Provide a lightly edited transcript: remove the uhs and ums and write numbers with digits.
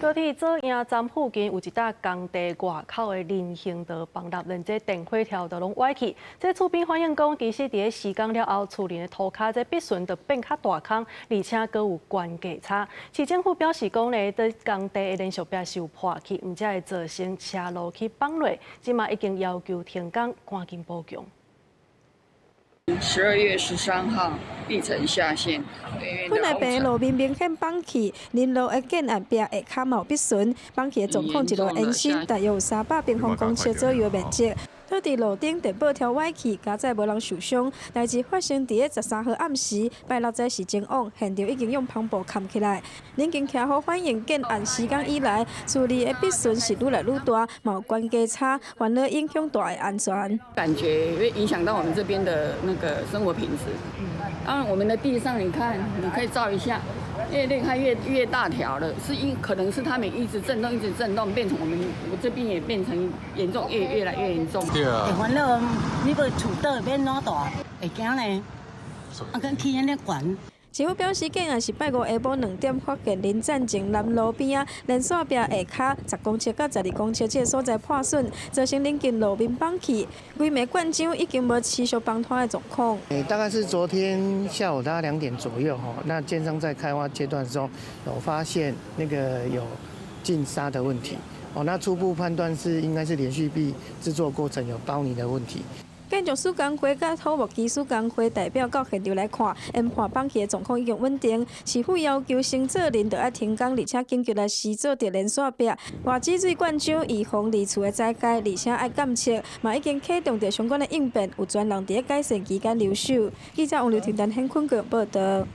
高铁左营站附近有一搭工地外口的人行道崩塌，连这电火条都拢歪去。这厝边反映讲，其实伫施工了后，厝里的涂骹这必顺就变较大坑，而且阁有悬架差。市政府表示讲咧，这工地的连续壁是有破去，而且会造成车路去崩落，即嘛已经要求停工，赶紧补强。12月13号碧城下线。本来平路面明显崩起，林路的建案壁下骹毛必顺，崩起的状况一路延伸，大约有300平方公尺左右的面积。倒伫路顶电报条歪去，加载无人受伤。代志发生伫个13号暗时，拜六在市政网现场已经用篷布盖起来。民警徛好反映建案施工以来，处理的必顺是愈来愈大，有悬架差，反而影响大的安全。感觉会影响到我们这边的那个生活品质。当然，我们的地上你看，你可以照一下。它越大条了，可能是它们一直震动，变成我这边也变成严重，越来越严重。对啊。会烦恼，你要厝倒变哪大？会惊呢？跟起安尼悬。政府表示，建案是拜五下晡2点发现林站前南路边连锁壁下骹10公尺到12公尺这个所在破损，造成临近路面崩起，规枚灌浆已经无持续崩塌的状况。大概是昨天下午大概2点左右那建商在开挖阶段的时候有发现那个有进沙的问题那初步判断是应该是连续壁制作过程有包泥的问题。建筑施工会甲土木技术工会代表到现场来看，因破崩起的状况已经稳定。市府要求承造人要停工，而且紧急来施做着连锁壁、外积水灌浆，以防离厝的灾害，而且要监测，嘛已经启动着相关的应变，有专人伫改善期间留守。记者王刘婷、陈hen坤报道。